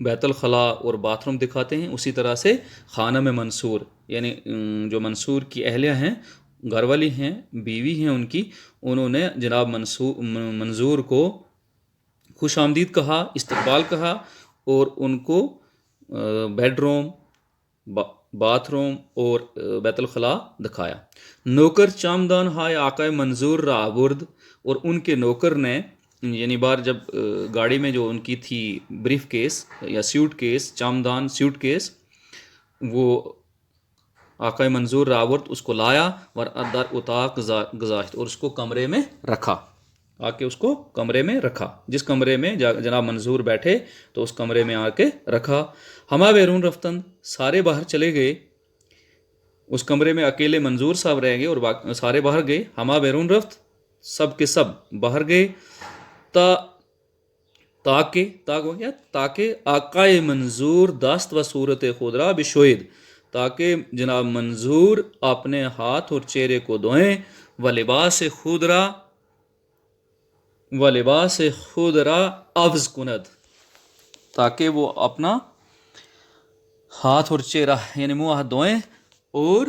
بیت الخلا اور باتھ روم دکھاتے ہیں، اسی طرح سے خانہ میں منصور یعنی جو منصور کی اہلیہ ہیں، گھر والی ہیں، بیوی ہیں ان کی، انہوں نے جناب منظور کو خوش آمدید کہا، استقبال کہا، اور ان کو بیڈ روم، باتھ روم اور بیت الخلا دکھایا۔ نوکر چامدان ہائے آقائے منظور را آورد، اور ان کے نوکر نے یعنی بار جب گاڑی میں جو ان کی تھی بریف کیس یا سیوٹ کیس، چامدان سیوٹ کیس، وہ آقائے منظور را آورد اس کو لایا، ور در اتاق گذاشت، اور اس کو کمرے میں رکھا، آ کے اس کو کمرے میں رکھا، جس کمرے میں جناب منظور بیٹھے تو اس کمرے میں آ کے رکھا۔ ہما بیرون رفتن، سارے باہر چلے گئے، اس کمرے میں اکیلے منظور صاحب رہ گئے اور سارے باہر گئے۔ ہما بیرون رفت، سب کے سب باہر گئے، تاکہ آقائے منظور دست و صورت خود را بشوید، تاکہ جناب منظور اپنے ہاتھ اور چہرے کو دھوئیں، و لباس خود را عوض کند، تاکہ وہ اپنا ہاتھ اور چہرہ یعنی منہ ہاتھ دھوئیں اور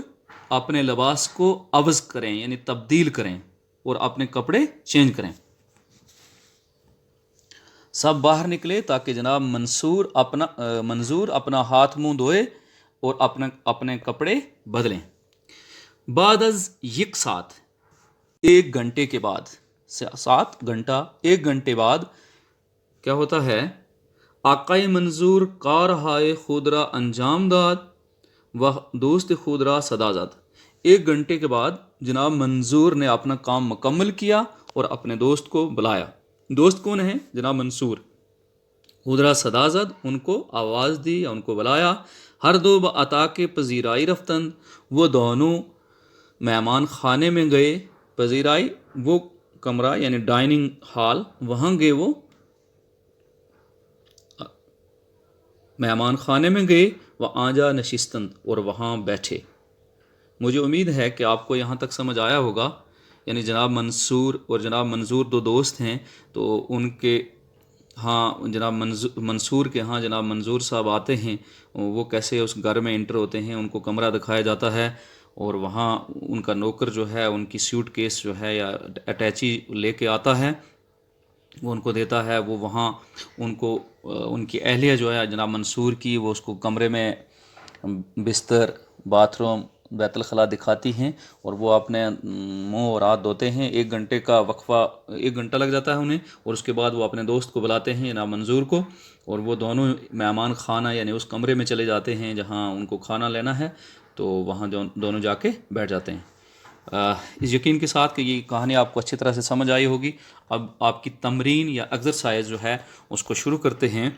اپنے لباس کو عوض کریں یعنی تبدیل کریں اور اپنے کپڑے چینج کریں۔ سب باہر نکلے تاکہ جناب منظور اپنا ہاتھ منہ دھوئے اور اپنے کپڑے بدلیں۔ بعد از یک ساتھ، ایک گھنٹے کے بعد، 7 گھنٹہ، 1 گھنٹے بعد کیا ہوتا ہے؟ آقائے منظور کارہائے خود را انجام داد و دوست خود را صدا زد۔ 1 گھنٹے کے بعد جناب منظور نے اپنا کام مکمل کیا اور اپنے دوست کو بلایا۔ دوست کون ہے؟ جناب منصور۔ خود را صدا زد، ان کو آواز دی یا ان کو بلایا۔ ہر دو عطا کے پذیرائی رفتند، وہ دونوں مہمان خانے میں گئے۔ پذیرائی وہ کمرہ یعنی ڈائننگ ہال، وہاں گئے، وہ مہمان خانے میں گئے، وہ آنجا نشستند، اور وہاں بیٹھے۔ مجھے امید ہے کہ آپ کو یہاں تک سمجھ آیا ہوگا، یعنی جناب منصور اور جناب منظور 2 دوست ہیں، تو ان کے ہاں جناب منصور کے ہاں جناب منظور صاحب آتے ہیں، وہ کیسے اس گھر میں انٹر ہوتے ہیں، ان کو کمرہ دکھایا جاتا ہے، اور وہاں ان کا نوکر جو ہے ان کی سیوٹ کیس جو ہے یا اٹیچی لے کے آتا ہے، وہ ان کو دیتا ہے۔ وہ وہاں ان کو ان کی اہلیہ جو ہے جناب منصور کی، وہ اس کو کمرے میں بستر، باتھ روم، بیت الخلا دکھاتی ہیں، اور وہ اپنے منہ اور ہاتھ دھوتے ہیں۔ 1 گھنٹے کا وقفہ، 1 گھنٹہ لگ جاتا ہے انہیں، اور اس کے بعد وہ اپنے دوست کو بلاتے ہیں جناب منظور کو، اور وہ دونوں مہمان خانہ یعنی اس کمرے میں چلے جاتے ہیں جہاں ان کو کھانا لینا ہے، تو وہاں دونوں جا کے بیٹھ جاتے ہیں۔ اس یقین کے ساتھ کہ یہ کہانی آپ کو اچھی طرح سے سمجھ آئی ہوگی، اب آپ کی تمرین یا ایکسرسائز جو ہے اس کو شروع کرتے ہیں۔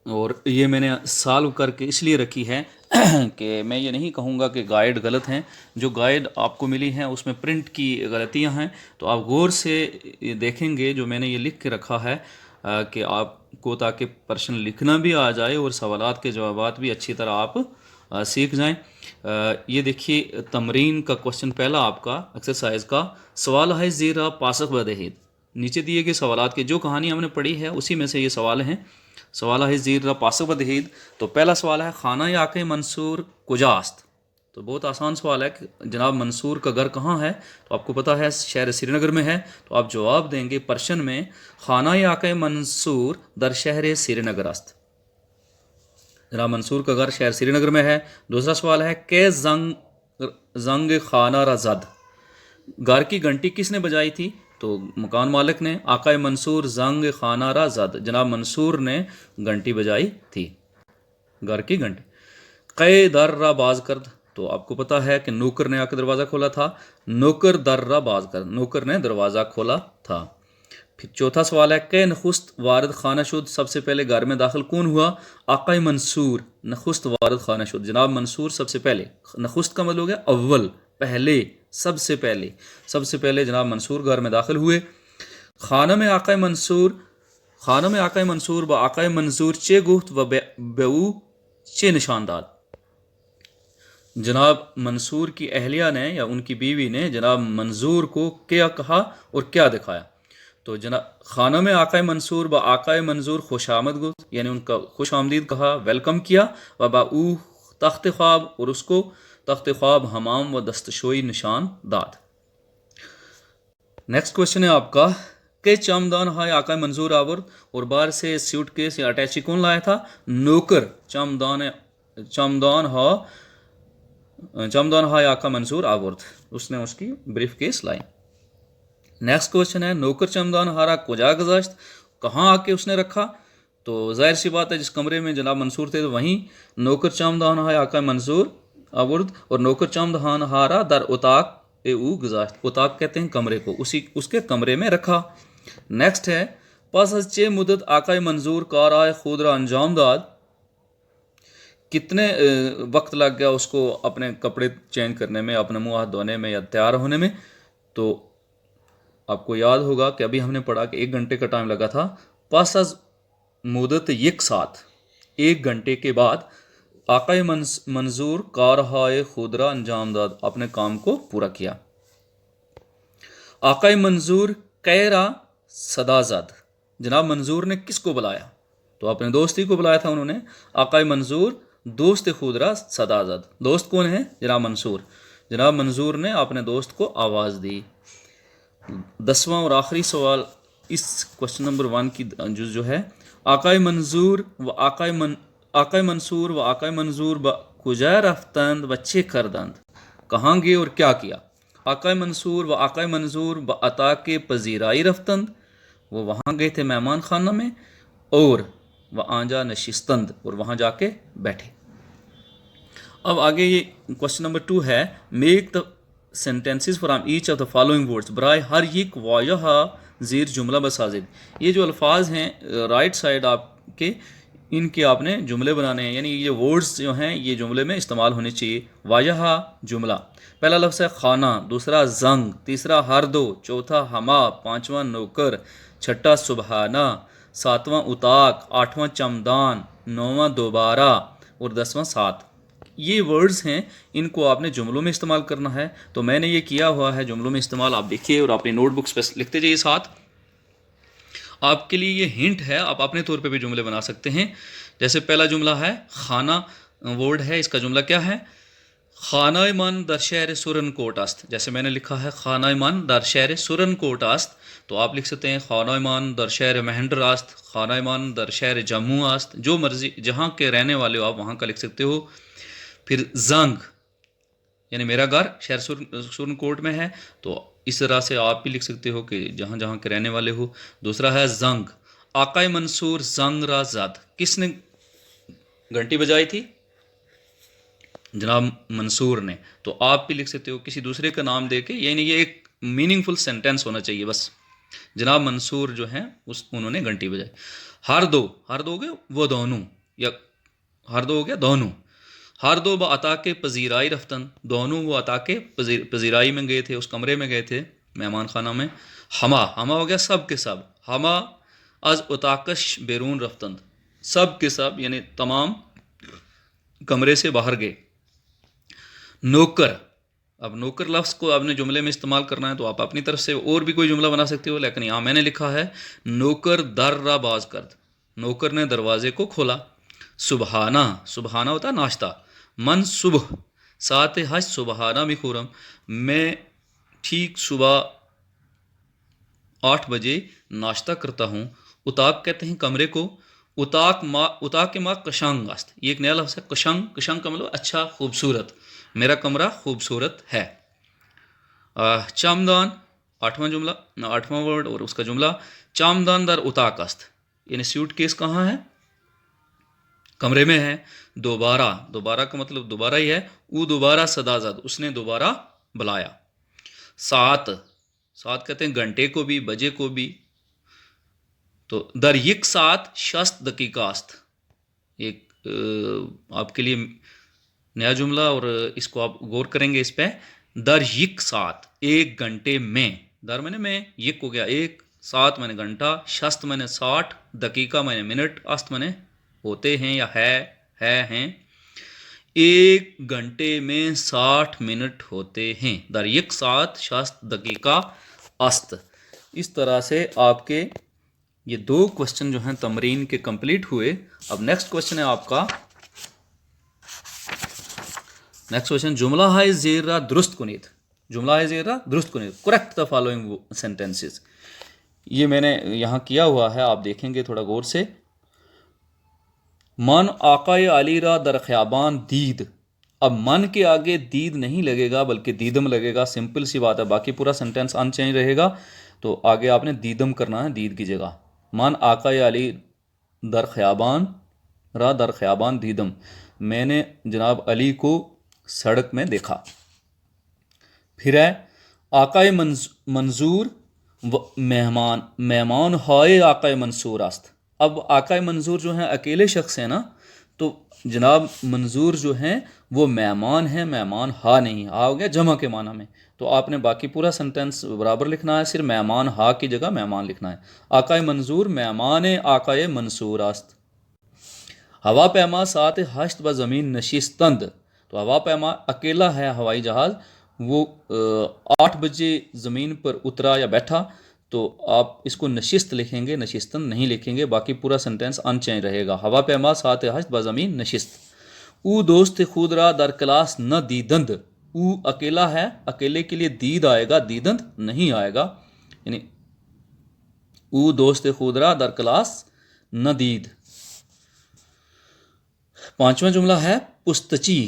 اور یہ میں نے سالو کر کے اس لیے رکھی ہے کہ میں یہ نہیں کہوں گا کہ گائیڈ غلط ہیں، جو گائیڈ آپ کو ملی ہیں اس میں پرنٹ کی غلطیاں ہیں، تو آپ غور سے دیکھیں گے جو میں نے یہ لکھ کے رکھا ہے کہ آپ کو تاکہ پرشن لکھنا بھی آ جائے اور سوالات کے جوابات بھی اچھی طرح آپ سیکھ جائیں۔ یہ دیکھیے تمرین کا کوشچن پہلا آپ کا ایکسرسائز کا سوال ہے، زیرا پاسخ بدہید، نیچے دیے گئے سوالات کے جو کہانی ہم نے پڑھی ہے اسی میں سے یہ سوال ہیں۔ سوال ہے زیر پاسخ بدہید، تو پہلا سوال ہے خانہ آقائے منصور کجاست؟ تو بہت آسان سوال ہے کہ جناب منصور کا گھر کہاں ہے، تو آپ کو پتہ ہے شہر سری نگر میں ہے، تو آپ جواب دیں گے پرشن میں خانہ آقائے منصور در شہر سری نگر است۔ جناب منصور کا گھر شہر سری نگر میں ہے۔ دوسرا سوال ہے کہ زنگ خانہ را زد، گھر کی گھنٹی کس نے بجائی تھی؟ تو مکان مالک نے۔ آقائے منصور زنگ خانہ را زد، جناب منصور نے گھنٹی بجائی تھی، گھر کی گھنٹی۔ قے در را باز کرد، تو آپ کو پتہ ہے کہ نوکر نے آ کے دروازہ کھولا تھا، نوکر در را باز کرد، نوکر نے دروازہ کھولا تھا۔ پھر چوتھا سوال ہے کہ نخست وارد خانہ شد، سب سے پہلے گھر میں داخل کون ہوا؟ آقائے منصور نخست وارد خانہ شد، جناب منصور سب سے پہلے، نخست کا مطلب ہے اول، پہلے، سب سے پہلے جناب منصور گھر میں داخل ہوئے۔ خانہ میں آقائے منصور با آقائے منظور چے گفت و بیو چے نشان داد، جناب منصور کی اہلیہ نے یا ان کی بیوی نے جناب منظور کو کیا کہا اور کیا دکھایا؟ تو جناب خانوں میں آقائے منصور با آقائے منظور خوش آمد گفت، یعنی ان کا خوش آمدید کہا، ویلکم کیا، و با او تخت خواب، اور اس کو تخت خواب، حمام و دستشوئی نشان داد۔ نیکسٹ کوشچن ہے آپ کا کہ چمدان ہائے آقائے منظور آورد، اور باہر سے سیوٹ کیس یا اٹیچی کون لایا تھا؟ نوکر چمدان ہائے آقا منظور آورد، اس نے اس کی بریف کیس لائی۔ نیکسٹ کوشچن ہے نوکر چمدان ہارا کجا گذاشت، کہاں آ کے اس نے رکھا؟ تو ظاہر سی بات ہے جس کمرے میں جناب منصور تھے تو وہیں نوکر چمدان ہائے آقا منظور آورد، اور نوکر چمدان ہارا در اتاق او گذاشت، اتاق کہتے ہیں کمرے کو، اس کے کمرے میں رکھا۔ نیکسٹ ہے پس از چہ مدت آقائے منظور کارائے خود را انجام داد، کتنے وقت لگ گیا اس کو اپنے کپڑے چینج کرنے میں، اپنے منہ ہاتھ دھونے میں یا تیار ہونے میں؟ تو آپ کو یاد ہوگا کہ ابھی ہم نے پڑھا کہ 1 گھنٹے کا ٹائم لگا تھا۔ پس از مدت یک ساتھ، 1 گھنٹے کے بعد آقائے منظور کارہائے خود را انجام داد، اپنے کام کو پورا کیا۔ آقائے منظور کیرا صدا زد، جناب منظور نے کس کو بلایا؟ تو اپنے دوست ہی کو بلایا تھا انہوں نے۔ آقائے منظور دوست خود را صدا زد، دوست کون ہے؟ جناب منصور۔ جناب منظور نے اپنے دوست کو آواز دی۔ 10واں اور آخری سوال اس کوشچن نمبر 1 کی جو ہے، آقائے منظور و آقائے منظور کجا رفتند و چه کردند، کہاں گئے اور کیا کیا؟ آقائے منصور و آقائے منظور عطا کے پذیرائی رفتند، وہ وہاں گئے تھے مہمان خانہ میں، اور وہ آنجا نشستند، اور وہاں جا کے بیٹھے۔ اب آگے یہ کوشچن نمبر 2 ہے، make the sentences from each of the following words, برائے ہر یک واضح زیر جملہ بسازد۔ یہ جو الفاظ ہیں رائٹ سائڈ آپ کے، ان کے آپ نے جملے بنانے ہیں، یعنی یہ ورڈز جو ہیں یہ جملے میں استعمال ہونے چاہیے۔ واضح جملہ، پہلا لفظ ہے خانہ، دوسرا زنگ، تیسرا ہر دو، چوتھا ہما، پانچواں نوکر، چھٹا سبحانہ، ساتواں اتاق، آٹھواں چمدان، نواں دوبارہ، اور 10واں ساتھ۔ یہ ورڈز ہیں، ان کو آپ نے جملوں میں استعمال کرنا ہے۔ تو میں نے یہ کیا ہوا ہے جملوں میں استعمال، آپ دیکھیے اور اپنی نوٹ بکس پہ لکھتے جائیے ساتھ۔ آپ کے لیے یہ ہنٹ ہے، آپ اپنے طور پہ بھی جملے بنا سکتے ہیں۔ جیسے پہلا جملہ ہے خانہ، ورڈ ہے، اس کا جملہ کیا ہے؟ خانہ من در شہر سورن کوٹ است، جیسے میں نے لکھا ہے خانہ من در شہر سورن کوٹ است، تو آپ لکھ سکتے ہیں خانہ من در شہر مہنڈر است، خانہ من در شہر جموں است، جو مرضی جہاں کے رہنے والے ہو آپ وہاں کا لکھ سکتے ہو۔ پھر زنگ، یعنی میرا گھر شہر سورن کوٹ میں ہے، تو اس طرح سے آپ بھی لکھ سکتے ہو کہ جہاں جہاں کے رہنے والے ہو۔ دوسرا ہے زنگ، آقائے منصور زنگ را زد، کس نے گھنٹی بجائی تھی؟ جناب منصور نے۔ تو آپ بھی لکھ سکتے ہو کسی دوسرے کا نام دے کے، یعنی یہ ایک میننگ فل سینٹینس ہونا چاہیے بس۔ جناب منصور جو ہیں انہوں نے گھنٹی بجائی۔ ہر دو ہو گیا وہ دونوں، یا ہر دو ہو گیا دونوں۔ ہر دو با عطا کے پذیرائی رفتن، دونوں وہ عطا کے پذیرائی میں گئے تھے، اس کمرے میں گئے تھے مہمان خانہ میں۔ ہما ہو گیا سب کے سب، ہما از اتاکش بیرون رفتند، سب کے سب یعنی تمام کمرے سے باہر گئے۔ نوکر، اب نوکر لفظ کو آپ نے جملے میں استعمال کرنا ہے تو آپ اپنی طرف سے اور بھی کوئی جملہ بنا سکتے ہو، لیکن یہاں میں نے لکھا ہے نوکر در را باز کرد، نوکر نے دروازے کو کھولا۔ سبحانہ، سبحانہ ہوتا ہے ناشتہ، من صبح ساعت 8 سبحانہ می خورم، میں ٹھیک صبح 8 بجے ناشتہ کرتا ہوں۔ اتاق کہتے ہیں کمرے کو، اتاق ما کشنگ است، یہ ایک نیا لفظ ہے کشنگ، کشنگ کا مطلب اچھا خوبصورت، میرا کمرہ خوبصورت ہے۔ چامدان، 8واں ورڈ اور اس کا جملہ، چامدان در اتاق است، یعنی سیوٹ کیس کہاں ہے؟ کمرے میں ہے۔ دوبارہ کا مطلب دوبارہ ہی ہے، او دوبارہ صدا زد، اس نے دوبارہ بلایا۔ سات کہتے ہیں گھنٹے کو بھی، بجے کو بھی۔ تو در یک ساعت 60 دقیقہ است، ایک آپ کے لیے نیا جملہ، اور اس کو آپ غور کریں گے اس پہ۔ در یک ساعت، 1 گھنٹے میں، در میں نے میں، یک ہو گیا 1، سات میں نے گھنٹہ، 60 میں نے 60، دقیقہ میں نے منٹ، است میں نے ہوتے ہیں یا ہیں، 1 گھنٹے میں 60 منٹ ہوتے ہیں۔ در یک ساعت 60 دقیقہ است۔ اس طرح سے آپ کے یہ 2 کوشچن جو ہیں تمرین کے کمپلیٹ ہوئے. اب نیکسٹ کوشچن ہے آپ کا، نیکسٹ کوشچن، جملہ ہے زیر را درست کنید. جملہ ہے زیر را درست کنید، کریکٹ دا فالوئنگ سینٹینسز. یہ میں نے یہاں کیا ہوا ہے، آپ دیکھیں گے تھوڑا غور سے. من آقائے علی را در خیابان دید. اب من کے آگے دید نہیں لگے گا بلکہ دیدم لگے گا. سمپل سی بات ہے، باقی پورا سینٹینس ان چینج رہے گا. تو آگے آپ نے دیدم کرنا ہے، دید کی جگہ. من آقائے علی در خیابان را در خیابان دیدم. میں نے جناب علی کو سڑک میں دیکھا. پھر ہے آقائے منظور مہمان، مہمان ہائے آقائے منصور است. اب آقائے منظور جو ہیں اکیلے شخص ہیں نا، تو جناب منظور جو ہیں وہ مہمان ہیں، مہمان ہا نہیں. ہا ہو گیا جمع کے معنی میں. تو آپ نے باقی پورا سنٹینس برابر لکھنا ہے، صرف مہمان ہا کی جگہ مہمان لکھنا ہے. آقائے منظور مہمان آقائے منصور است. ہوا پیما سات ہشت و زمین نشستند. تو ہوا پیما اکیلا ہے ہوائی جہاز، وہ 8 بجے زمین پر اترا یا بیٹھا. تو آپ اس کو نشست لکھیں گے، نشستن نہیں لکھیں گے. باقی پورا سنٹینس ان چینج رہے گا. ہوا پیما سات ہشت و زمین نشست. او دوست خود را در کلاس نہ دیدند. او اکیلا ہے، اکیلے کے لیے دید آئے گا، دیدند نہیں آئے گا. یعنی او دوست خود را در کلاس نہ دید. 5واں جملہ ہے پستچی،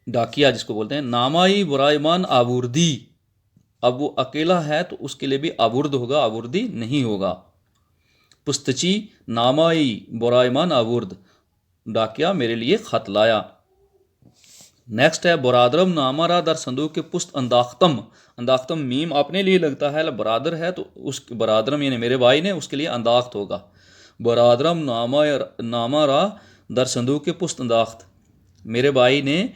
ڈاکیا جس کو بولتے ہیں. نامائی برائمان آوردی. اب وہ اکیلا ہے تو اس کے لیے بھی آورد ہوگا، آوردی نہیں ہوگا. پستچی نامائی برائمان آورد. ڈاکیا میرے لیے خط لایا. نیکسٹ ہے برادرم نامہ را در صندوق کے پست انداختم. انداختم میم اپنے لیے لگتا ہے، برادر ہے تو اس برادرم یعنی میرے بھائی نے، اس کے لیے انداخت ہوگا. برادرم نامہ را در صندوق کے پست انداخت. میرے بھائی نے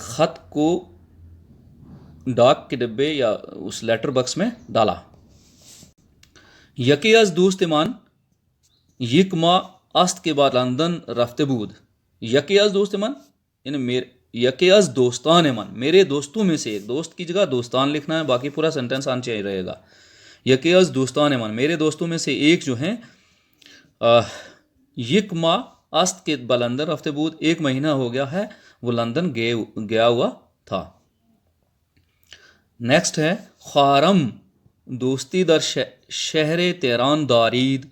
خط کو ڈاک کے ڈبے یا اس لیٹر باکس میں ڈالا. یکی از دوستمان یک ماہ است کے بعد لندن رفته بود. یکی از دوستمان یعنی یکی از دوستان من، میرے دوستوں میں سے ایک. دوست کی جگہ دوستان لکھنا ہے، باقی پورا سینٹینس آن چاہیے رہے گا. یکی از دوستان من، میرے دوستوں میں سے ایک جو ہیں یک ماہ است کے بعد لندن رفته بود، 1 مہینہ ہو گیا ہے وہ لندن گیا ہوا تھا. نیکسٹ ہے خارم دوستی در شہر تہران دارید.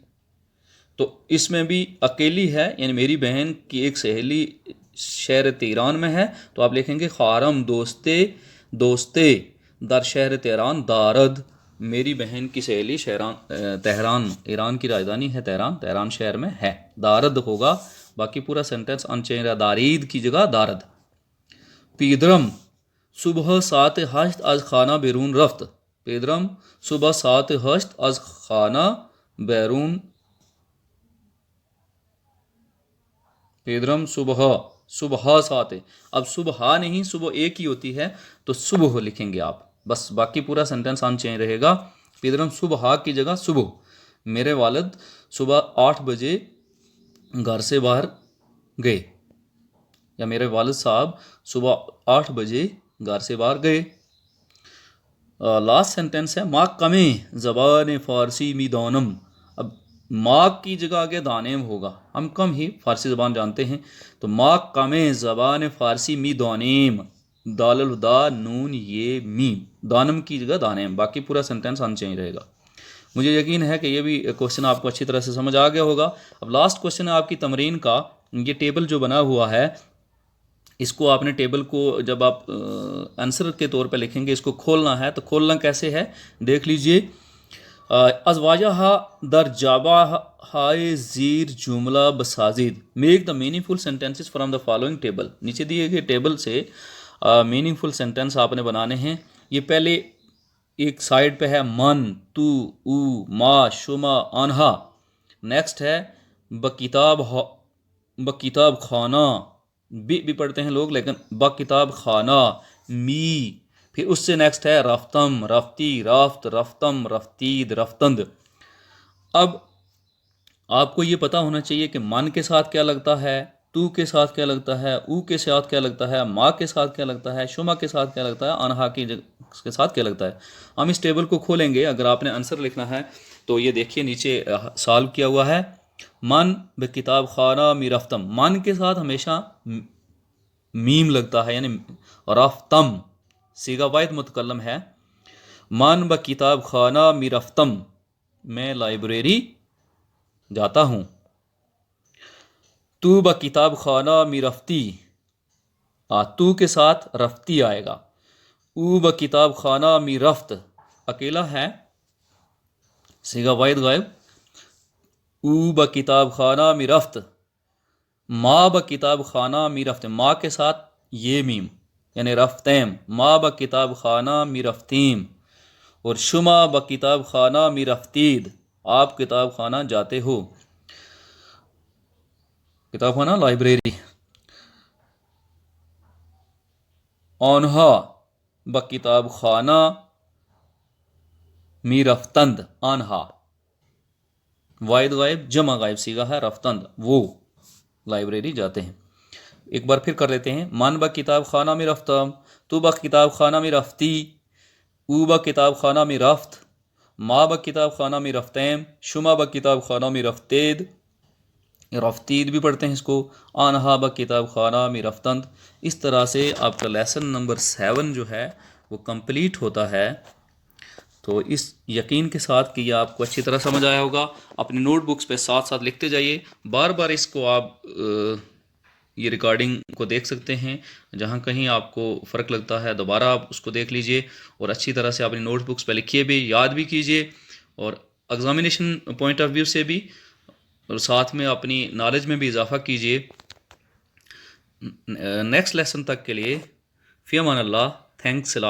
تو اس میں بھی اکیلی ہے، یعنی میری بہن کی ایک سہیلی شہر تہران میں ہے. تو آپ لکھیں گے خارم دوستے در شہر تہران دارد. میری بہن کی سہیلی تہران، ایران کی راجدھانی ہے تہران شہر میں ہے. دارد ہوگا، باقی پورا سینٹینس ان چینج رہا. دارید کی جگہ دارد. پیدرم صبح 7:08 از خانہ بیرون رفت. پیدرم صبح 7:08 از خانہ بیرون. پیدرم صبح 7. اب صبح نہیں، صبح ایک ہی ہوتی ہے تو صبح لکھیں گے آپ. بس باقی پورا سینٹینس ان چینج رہے گا. پیدرم صبح کی جگہ صبح. میرے والد صبح 8 بجے گھر سے باہر گئے، یا میرے والد صاحب صبح 8 بجے گھر سے باہر گئے. لاسٹ سینٹینس ہے ماں کمیں زبان فارسی می دانم. اب ماں کی جگہ آگے دانیم ہوگا، ہم کم ہی فارسی زبان جانتے ہیں. تو ماں کمیں زبان فارسی می دانیم. دال الدا نون یہ میم، دانم کی جگہ دانیم. باقی پورا سینٹینس ان چینج رہے گا. مجھے یقین ہے کہ یہ بھی کوشچن آپ کو اچھی طرح سے سمجھ آ گیا ہوگا. اب لاسٹ کوشچن ہے آپ کی تمرین کا. یہ ٹیبل جو بنا ہوا ہے، اس کو آپ نے ٹیبل کو جب آپ آنسر کے طور پہ لکھیں گے، اس کو کھولنا ہے. تو کھولنا کیسے ہے دیکھ لیجئے. از واجہ در جابہ ہائے زیر جملہ بسازید. Make the meaningful sentences from the following table. نیچے دیے گئے ٹیبل سے میننگ فل سینٹینس آپ نے بنانے ہیں. یہ پہلے ایک سائڈ پہ ہے من، تو، او، ما، شما، آنہا. نیکسٹ ہے بکتاب خانہ، بھی پڑھتے ہیں لوگ لیکن بکتاب خانہ، می. پھر اس سے نیکسٹ ہے رفتم، رفتی، رافت، رفتم، رفتید، رفتند. اب آپ کو یہ پتا ہونا چاہیے کہ من کے ساتھ کیا لگتا ہے، تو کے ساتھ کیا لگتا ہے، او کے ساتھ کیا لگتا ہے، ماں کے ساتھ کیا لگتا ہے، شما کے ساتھ کیا لگتا ہے، انہا اس کے ساتھ کیا لگتا ہے. ہم اس ٹیبل کو کھولیں گے. اگر آپ نے آنسر لکھنا ہے تو یہ دیکھیے نیچے سالو کیا ہوا ہے. من بکتاب خانہ می رفتم. من کے ساتھ ہمیشہ میم لگتا ہے یعنی رفتم صیغہ واحد متکلم ہے. من بکتاب خانہ می رفتم. میں لائبریری جاتا ہوں. تو بکتاب خانہ می رفتی. تو کے ساتھ رفتی آئے گا. او بکتاب خانہ می رفت اکیلا ہے صیغہ واحد غائب. او بکتاب خانہ می رفت. ما بکتاب خانہ می رفت. ما کے ساتھ یہ میم یعنی رفتیم. ما بکتاب خانہ می رفتیم. اور شما بکتاب خانہ می رفتید. آپ کتاب خانہ جاتے ہو. کتاب خانہ لائبریری. آنہا بکتاب خانہ می رفتند. آنہا واحد غائب جمع غائب صیغہ ہے رفتند وہ لائبریری جاتے ہیں. ایک بار پھر کر لیتے ہیں. من بکتاب خانہ می رفتم. تو بکتاب خانہ می رفتی. او بکتاب خانہ می رفت. ما بکتاب خانہ می رفتیم. شما بکتاب خانہ می رفتید. رفتید بھی پڑھتے ہیں اس کو. آنہا بکتاب خانہ می رفتند. اس طرح سے آپ کا لیسن نمبر 7 جو ہے وہ کمپلیٹ ہوتا ہے. تو اس یقین کے ساتھ کہ یہ آپ کو اچھی طرح سمجھ آیا ہوگا. اپنی نوٹ بکس پہ ساتھ ساتھ لکھتے جائیے. بار بار اس کو آپ یہ ریکارڈنگ کو دیکھ سکتے ہیں. جہاں کہیں آپ کو فرق لگتا ہے دوبارہ آپ اس کو دیکھ لیجئے اور اچھی طرح سے اپنی نوٹ بکس پہ لکھیے بھی یاد بھی کیجئے اور ایگزامینیشن پوائنٹ آف ویو سے بھی اور ساتھ میں اپنی نالج میں بھی اضافہ کیجئے. نیکسٹ لیسن تک کے لیے فی امان اللہ. تھینکس اے لاٹ.